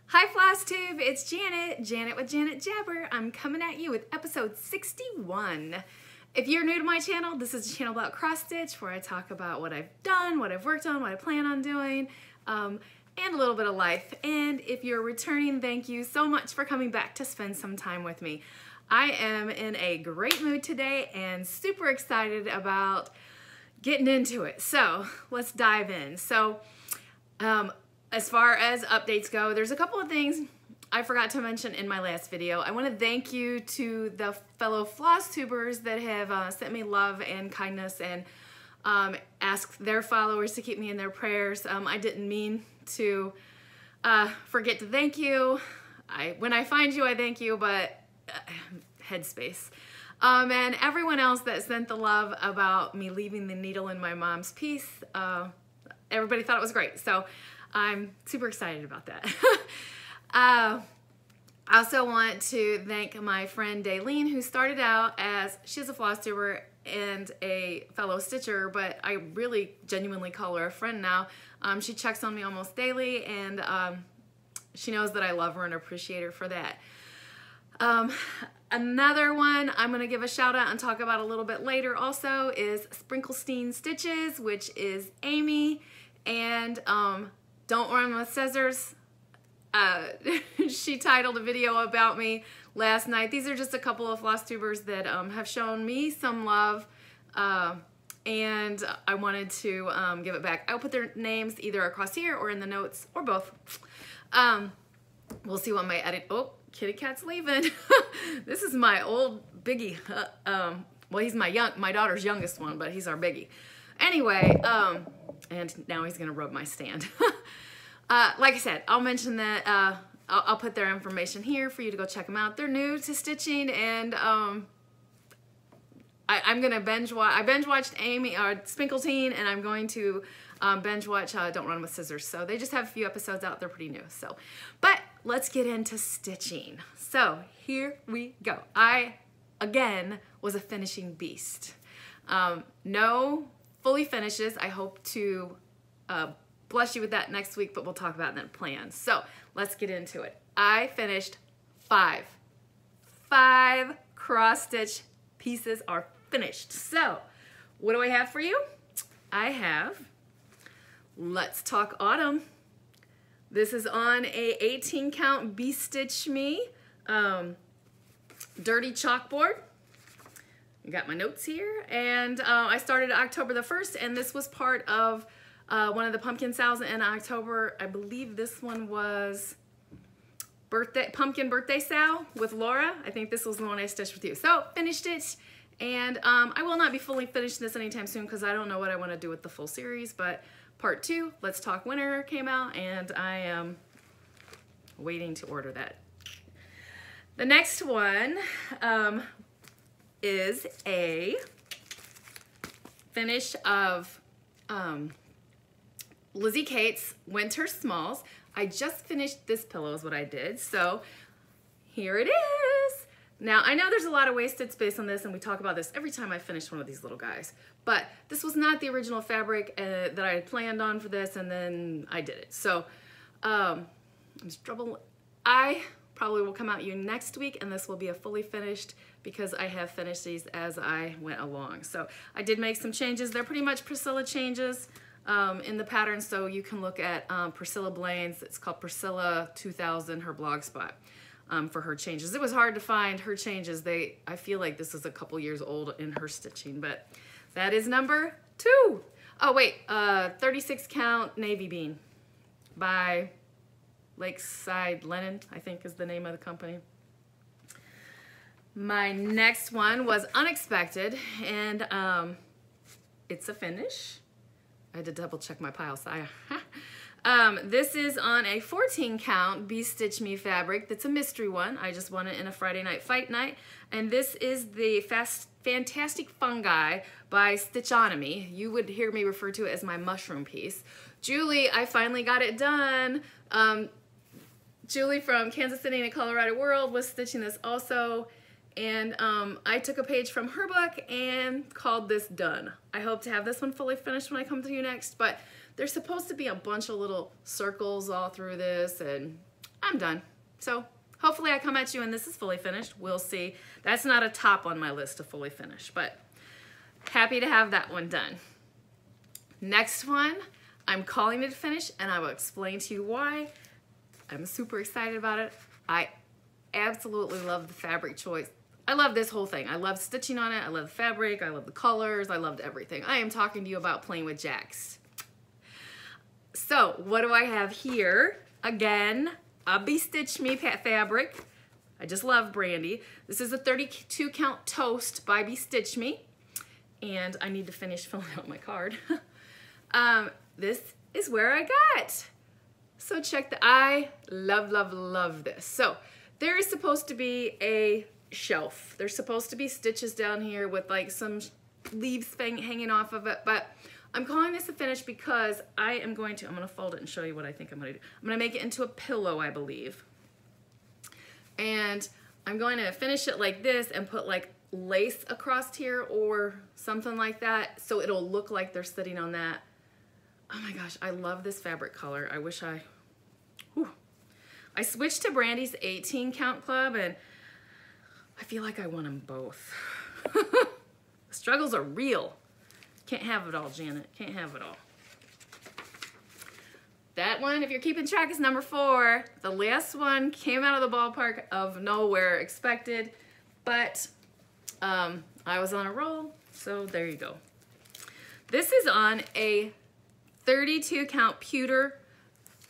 Hi Flosstube, it's Janet with Janet Jabber. I'm coming at you with episode 61. If you're new to my channel, this is a channel about cross stitch where I talk about what I've done, what I've worked on, what I plan on doing, and a little bit of life. And if you're returning, thank you so much for coming back to spend some time with me. I am in a great mood today and super excited about getting into it. So let's dive in. So as far as updates go, there's a couple of things I forgot to mention in my last video. I want to thank you to the fellow Flosstubers that have sent me love and kindness and asked their followers to keep me in their prayers. I didn't mean to forget to thank you. When I find you, I thank you, but headspace. And everyone else that sent the love about me leaving the needle in my mom's piece, everybody thought it was great. So I'm super excited about that. I also want to thank my friend Daylene, who started out as, she's a Flosstuber and a fellow stitcher, but I really genuinely call her a friend now. She checks on me almost daily, and she knows that I love her and appreciate her for that. Another one I'm going to give a shout out and talk about a little bit later also is Sambrie Stitches, which is Amy, and Don't Run with Scissors. She titled a video about me last night. These are just a couple of Flosstubers that have shown me some love, and I wanted to give it back. I'll put their names either across here or in the notes or both. We'll see what my edit. Oh, kitty cat's leaving. This is my old biggie. Well, he's my daughter's youngest one, but he's our biggie. Anyway, and now he's gonna rub my stand. Like I said, I'll mention that, I'll put their information here for you to go check them out. They're new to stitching, and I'm gonna binge watch. I binge watched Amy or Spinkletine, and I'm going to binge watch Don't Run with Scissors. So they just have a few episodes out. They're pretty new. So, but let's get into stitching. So here we go. I again was a finishing beast. No fully finishes. I hope to bless you with that next week, but we'll talk about that plan. So let's get into it. I finished five cross stitch pieces are finished. So what do I have for you? I have Let's Talk Autumn. This is on a 18 count B-Stitch Me dirty chalkboard. I got my notes here, and I started October the 1st, and this was part of one of the pumpkin sales in October. I believe this one was pumpkin birthday sale with Laura. I think this was the one I stitched with you. So finished it, and I will not be fully finished this anytime soon because I don't know what I want to do with the full series, but part 2, Let's Talk Winter, came out, and I am waiting to order that. The next one is a finish of Lizzie Kate's Winter Smalls. I just finished this pillow is what I did, so here it is. Now, I know there's a lot of wasted space on this, and we talk about this every time I finish one of these little guys, but this was not the original fabric that I had planned on for this, and then I did it. So I'm struggling. I probably will come out you next week, and this will be a fully finished because I have finished these as I went along. So I did make some changes. They're pretty much Priscilla changes in the pattern, so you can look at Priscilla Blaine's. It's called Priscilla 2000, her blog spot, for her changes. It was hard to find her changes. I feel like this is a couple years old in her stitching, but that is number 2. Oh wait, 36 count Navy Bean by Lakeside Linen, I think is the name of the company. My next one was Unexpected, and it's a finish. I had to double check my pile, so this is on a 14 count B-Stitch Me fabric. That's a mystery one. I just won it in a Friday Night Fight Night, and this is the Fantastic Fungi by Stitchonomy. You would hear me refer to it as my mushroom piece. Julie, I finally got it done. Julie from Kansas City and Colorado World was stitching this also, and I took a page from her book and called this done. I hope to have this one fully finished when I come to you next, but there's supposed to be a bunch of little circles all through this, and I'm done. So hopefully I come at you and this is fully finished. We'll see. That's not a top on my list to fully finish, but happy to have that one done. Next one, I'm calling it a finish, and I will explain to you why. I'm super excited about it. I absolutely love the fabric choice. I love this whole thing. I love stitching on it. I love the fabric. I love the colors. I loved everything. I am talking to you about playing with jacks. So what do I have here? Again, a Stitch Me fabric. I just love Brandy. This is a 32 count toast by Stitch Me. And I need to finish filling out my card. This is where I got. So check I love this. So there is supposed to be a shelf. There's supposed to be stitches down here with like some leaves hanging off of it, but I'm calling this a finish because I'm going to fold it and show you what I think I'm gonna do. I'm gonna make it into a pillow, I believe. And I'm going to finish it like this and put like lace across here or something like that so it'll look like they're sitting on that. Oh my gosh, I love this fabric color. I wish I switched to Brandy's 18 count club and I feel like I want them both. The struggles are real. Can't have it all, Janet. Can't have it all. That one, if you're keeping track, is number 4. The last one came out of the ballpark of nowhere expected, but I was on a roll, so there you go. This is on a 32 count pewter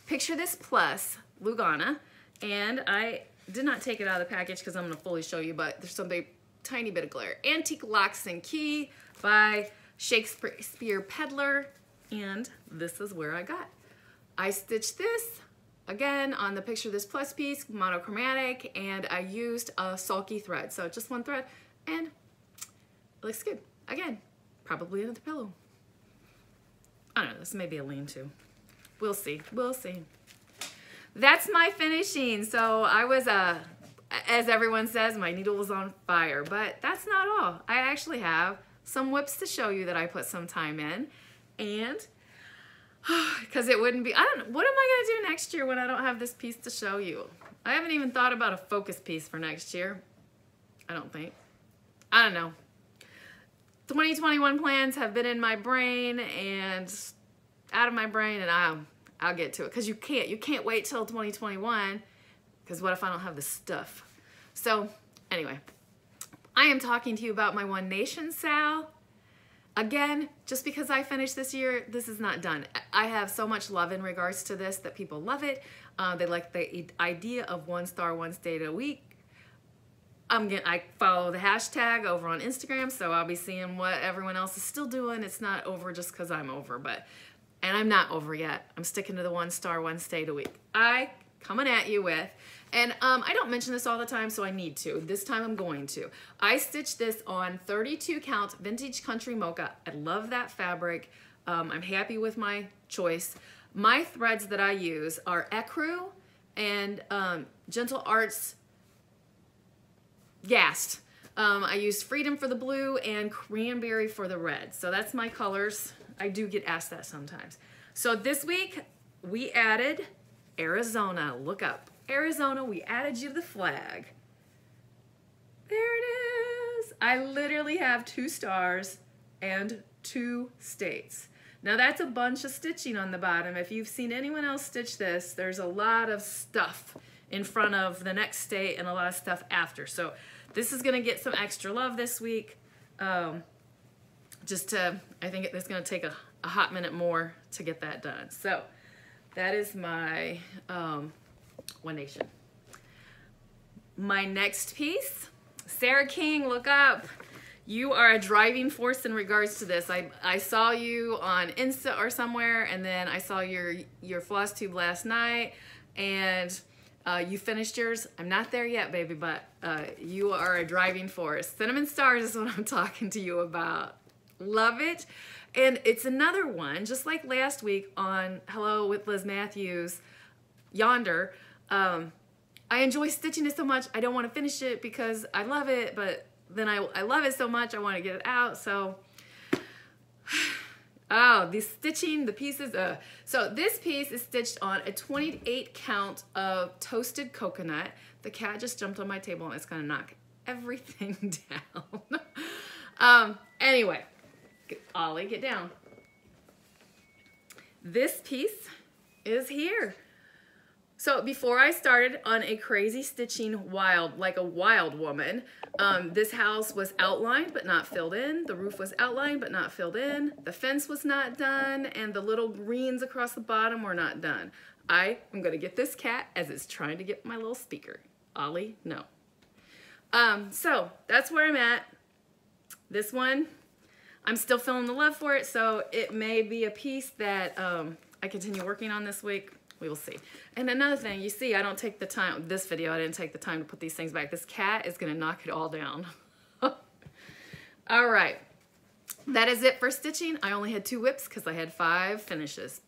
Picture This Plus Lugana, and I did not take it out of the package because I'm going to fully show you, but there's some tiny bit of glare. Antique Locks and Key by Shakespeare Peddler, and this is where I got. I stitched this again on the Picture This Plus piece, monochromatic, and I used a sulky thread, so just one thread, and it looks good. Again, probably another pillow. I don't know, this may be a lean-to. We'll see, we'll see. That's my finishing. So I was, as everyone says, my needle was on fire, but that's not all. I actually have some whips to show you that I put some time in, and because it wouldn't be, what am I gonna do next year when I don't have this piece to show you? I haven't even thought about a focus piece for next year. I don't think. I don't know. 2021 plans have been in my brain and out of my brain, and I'll get to it because you can't wait till 2021 because what if I don't have the stuff? So anyway, I am talking to you about my Nation SAL. Again, just because I finished this year, this is not done. I have so much love in regards to this that people love it. They like the idea of 1 star, 1 state a week. I follow the hashtag over on Instagram, so I'll be seeing what everyone else is still doing. It's not over just because I'm over, and I'm not over yet. I'm sticking to the 1 star, 1 state a week. Coming at you with, and I don't mention this all the time, so I need to. This time I'm going to. I stitched this on 32 count Vintage Country Mocha. I love that fabric. I'm happy with my choice. My threads that I use are Ecru and Gentle Arts Gast. I use Freedom for the blue and Cranberry for the red. So that's my colors. I do get asked that sometimes. So this week we added Arizona. Look up. Arizona, we added you to the flag. There it is. I literally have 2 stars and 2 states. Now that's a bunch of stitching on the bottom. If you've seen anyone else stitch this, there's a lot of stuff in front of the next state and a lot of stuff after. So this is gonna get some extra love this week. I think it's gonna take a hot minute more to get that done. So that is my Nation. My next piece, Sarah King, look up. You are a driving force in regards to this. I saw you on Insta or somewhere, and then I saw your Flosstube last night, and you finished yours. I'm not there yet, baby, but you are a driving force. Cinnamon Stars is what I'm talking to you about. Love it. And it's another one, just like last week on Hello with Liz Matthews, Yonder. I enjoy stitching it so much, I don't want to finish it because I love it, but then I love it so much, I want to get it out. So Oh, the stitching, the pieces. So this piece is stitched on a 28 count of toasted coconut. The cat just jumped on my table and it's gonna knock everything down. Anyway, Ollie, get down. This piece is here. So before I started on a crazy stitching like a wild woman, this house was outlined but not filled in. The roof was outlined but not filled in. The fence was not done, and the little greens across the bottom were not done. I am gonna get this cat as it's trying to get my little speaker. Ollie, no. So that's where I'm at. This one, I'm still feeling the love for it, so it may be a piece that I continue working on this week. We will see. And another thing, you see, I don't take the time, this video, I didn't take the time to put these things back. This cat is gonna knock it all down. All right, that is it for stitching. I only had 2 whips because I had 5 finishes.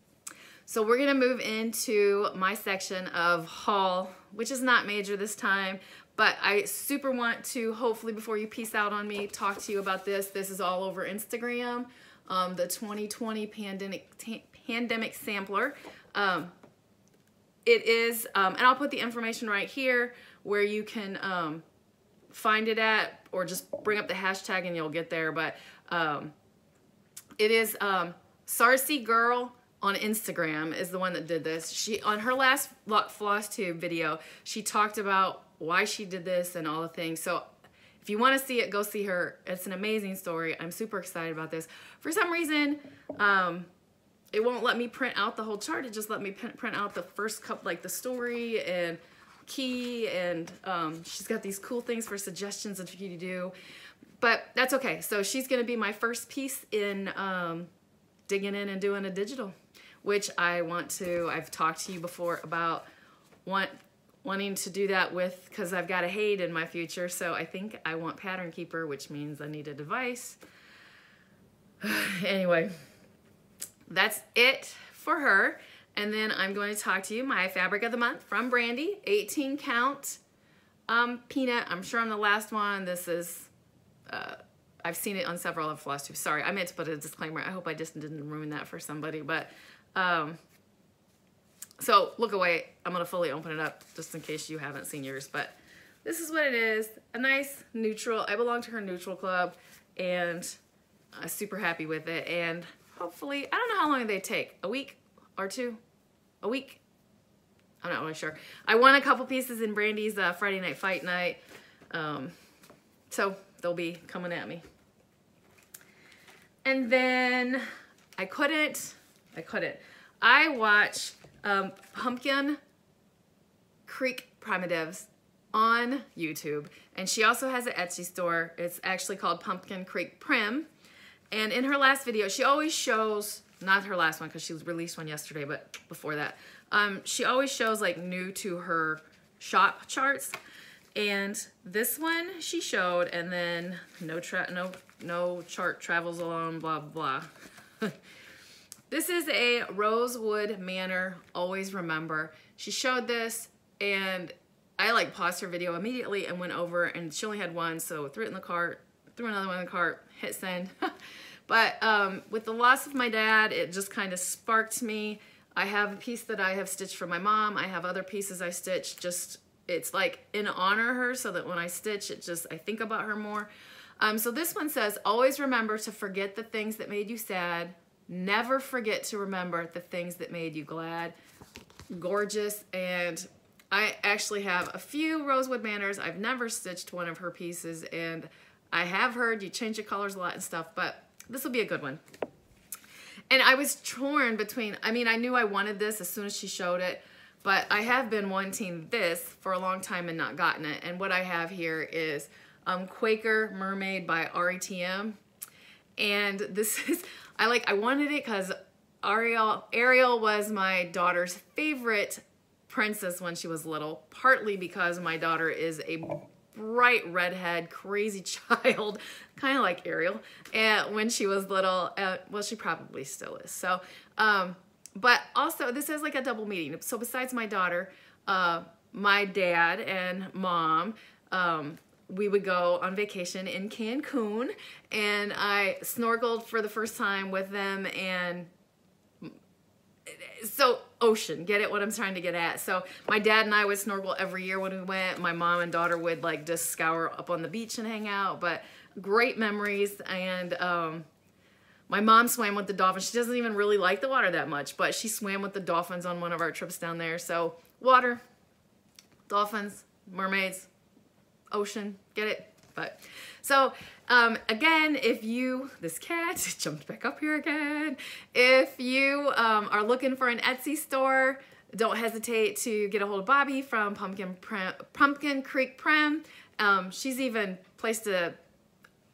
So we're gonna move into my section of haul, which is not major this time, but I super want to, hopefully before you peace out on me, talk to you about this. This is all over Instagram, the 2020 pandemic sampler. It is, and I'll put the information right here where you can find it at, or just bring up the hashtag and you'll get there. But it is Sarcy Girl on Instagram is the one that did this. She, on her last Flosstube video, she talked about why she did this and all the things. So if you want to see it, go see her. It's an amazing story. I'm super excited about this. For some reason, it won't let me print out the whole chart. It just let me print out the first couple, like the story and key, and she's got these cool things for suggestions of you to do, but that's okay. So she's gonna be my first piece in digging in and doing a digital, which I want to, I've talked to you before about wanting to do that with, because I've got a Haid in my future, so I think I want Pattern Keeper, which means I need a device. Anyway, that's it for her. And then I'm going to talk to you, my fabric of the month from Brandy, 18 count peanut. I'm sure I'm the last one. This is, I've seen it on several of Flosstube. Sorry, I meant to put a disclaimer. I hope I just didn't ruin that for somebody. But, so look away. I'm going to fully open it up just in case you haven't seen yours. But this is what it is. A nice neutral. I belong to her neutral club, and I'm super happy with it. And hopefully, I don't know how long they take. A week or 2? A week? I'm not really sure. I won a couple pieces in Brandy's Friday Night Fight Night. So they'll be coming at me. And then I watch Pumpkin Creek Primitives on YouTube. And she also has an Etsy store. It's actually called Pumpkin Creek Prim. And in her last video, she always shows, not her last one because she released one yesterday, but before that, she always shows like new to her shop charts. And this one she showed, and then no chart travels alone, blah, blah, blah. This is a Rosewood Manor, always remember. She showed this, and I like paused her video immediately and went over, and she only had one, so threw it in the cart, threw another one in the cart, hit send. But with the loss of my dad, it just kind of sparked me. I have a piece that I have stitched for my mom. I have other pieces I stitched, just, it's like in honor of her, so that when I stitch, it just, I think about her more. So this one says, always remember to forget the things that made you sad. Never forget to remember the things that made you glad. Gorgeous. And I actually have a few Rosewood Manors. I've never stitched one of her pieces, and I have heard you change the colors a lot and stuff, but this will be a good one. And I was torn between, I mean, I knew I wanted this as soon as she showed it, but I have been wanting this for a long time and not gotten it. And what I have here is Quaker Mermaid by RETM. And this is, I wanted it because Ariel was my daughter's favorite princess when she was little, partly because my daughter is a bright redhead, crazy child, kind of like Ariel, and when she was little, well, she probably still is. So, but also this is like a double meaning. So besides my daughter, my dad and mom we would go on vacation in Cancun, and I snorkeled for the first time with them. And so ocean, get it what I'm trying to get at? So my dad and I would snorkel every year when we went. My mom and daughter would like just scour up on the beach and hang out, but great memories. And my mom swam with the dolphins. She doesn't even really like the water that much, but she swam with the dolphins on one of our trips down there. So water, dolphins, mermaids, ocean, get it? But so again, if you, this cat jumped back up here again. If you are looking for an Etsy store, don't hesitate to get a hold of Bobby from Pumpkin Creek Prem. She's even placed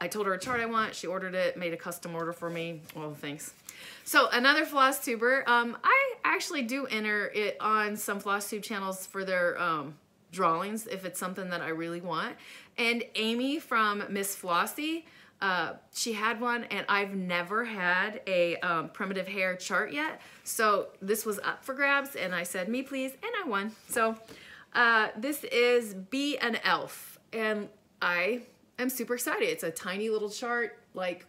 I told her a chart I want. She ordered it, made a custom order for me. Well, thanks. So another Flosstuber. I actually do enter it on some Flosstube channels for their drawings if it's something that I really want. And Amy from Miss Flossie, she had one, and I've never had a primitive hair chart yet. So this was up for grabs, and I said, me please, and I won. So this is Be an Elf, and I am super excited. It's a tiny little chart, like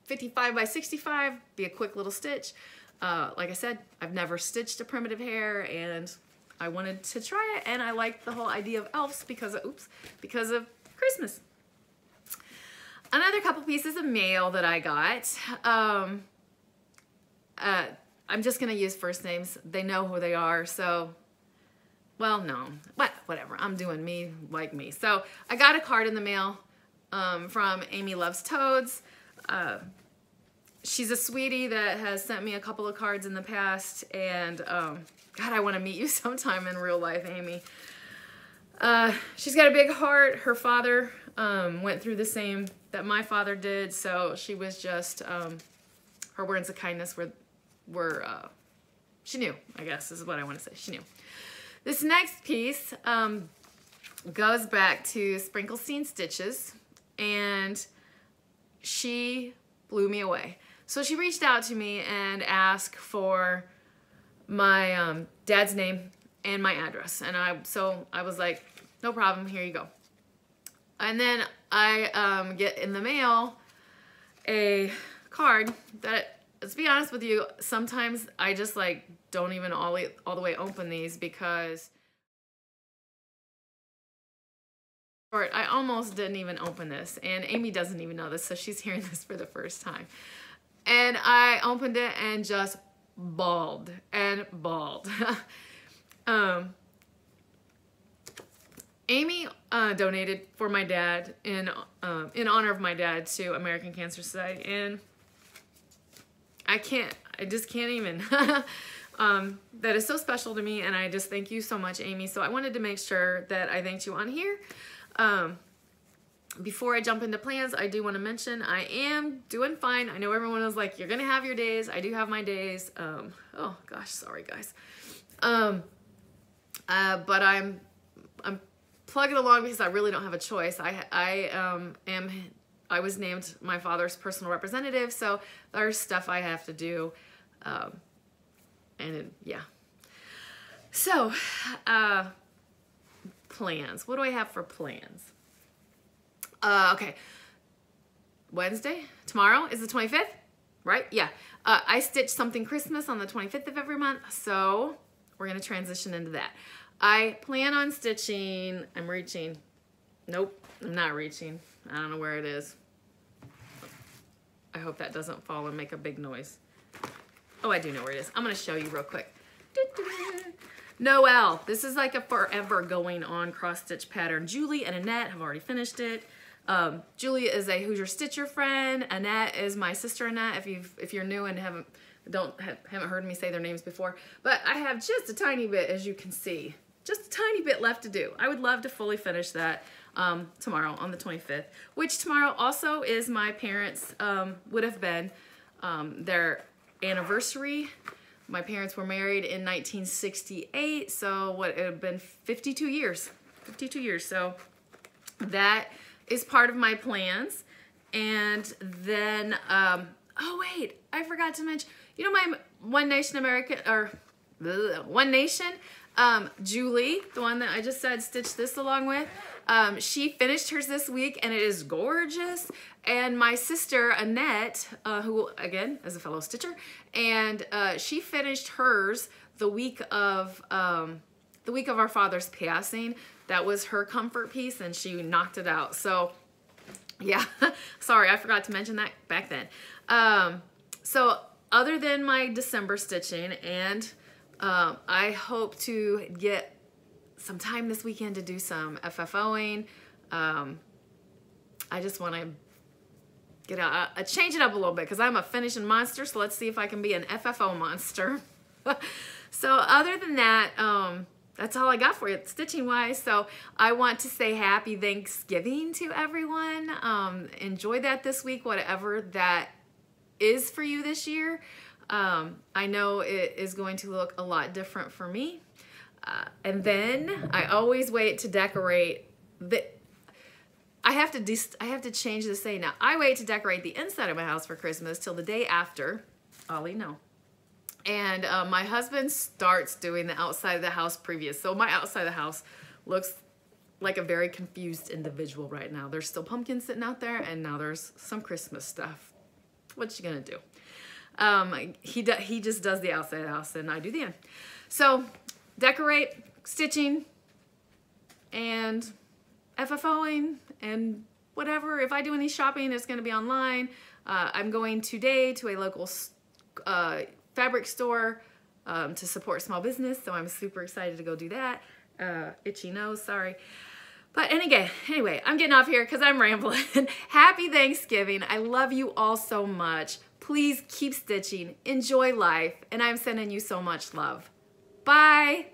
55 by 65, be a quick little stitch. Like I said, I've never stitched a primitive hair, and I wanted to try it, and I liked the whole idea of elves because of Christmas. Another couple pieces of mail that I got. I'm just gonna use first names. They know who they are, so, well, no, but whatever. I'm doing me like me. So I got a card in the mail from Amy Loves Toads. She's a sweetie that has sent me a couple of cards in the past, and God, I want to meet you sometime in real life, Amy. She's got a big heart. Her father went through the same that my father did, so she was just, her words of kindness were she knew, I guess is what I want to say. She knew. This next piece goes back to Sprinkle Stitches, and she blew me away. So she reached out to me and asked for my dad's name and my address, and so I was like, no problem, here you go. And then I get in the mail a card that, let's be honest with you, sometimes I just like don't even all the way open these because I almost didn't even open this, and Amy doesn't even know this, so she's hearing this for the first time. And I opened it and just bawled and bawled. Amy donated for my dad in honor of my dad to American Cancer Society, and I just can't even. That is so special to me, and I just thank you so much, Amy. So I wanted to make sure that I thanked you on here. Before I jump into plans, I do want to mention I am doing fine. I know everyone is like, you're gonna have your days. I do have my days. Oh gosh, sorry guys. But I'm plugging along because I really don't have a choice. I was named my father's personal representative, so there's stuff I have to do, yeah. So plans. What do I have for plans? Okay. Wednesday? Tomorrow is the 25th, right? Yeah. I stitch something Christmas on the 25th of every month, so we're going to transition into that. I plan on stitching, I'm reaching. Nope, I'm not reaching. I don't know where it is. I hope that doesn't fall and make a big noise. Oh, I do know where it is. I'm going to show you real quick. Noel. This is like a forever going on cross stitch pattern. Julie and Annette have already finished it. Julie is a Hoosier Stitcher friend. Annette is my sister Annette. If you're new and haven't heard me say their names before, but I have just a tiny bit, as you can see, just a tiny bit left to do. I would love to fully finish that tomorrow on the 25th, which tomorrow also is my parents' would have been their anniversary. My parents were married in 1968, so what, it would have been 52 years. 52 years, so that is part of my plans. And then, oh wait, I forgot to mention, you know my One Nation Julie, the one that I just said stitch this along with, she finished hers this week and it is gorgeous. And my sister Annette, who again is a fellow stitcher, and she finished hers the week of our father's passing. That was her comfort piece, and she knocked it out. So yeah, sorry, I forgot to mention that back then. So other than my December stitching, and I hope to get some time this weekend to do some FFOing. I just want to get change it up a little bit because I'm a finishing monster. So let's see if I can be an FFO monster. So other than that, that's all I got for you stitching wise. So I want to say happy Thanksgiving to everyone. Enjoy that this week, whatever that is for you this year. I know it is going to look a lot different for me. And then I always wait to decorate I have to change the saying now. I wait to decorate the inside of my house for Christmas till the day after. Ollie, no. And my husband starts doing the outside of the house previous. So my outside of the house looks like a very confused individual right now. There's still pumpkins sitting out there, and now there's some Christmas stuff. What's she gonna do? He just does the outside of the house, and I do the end. So decorate, stitching, and FFOing, and whatever. If I do any shopping, it's gonna be online. I'm going today to a local fabric store to support small business, so I'm super excited to go do that. Itchy nose, sorry. But anyway, I'm getting off here because I'm rambling. Happy Thanksgiving. I love you all so much. Please keep stitching, enjoy life, and I'm sending you so much love. Bye.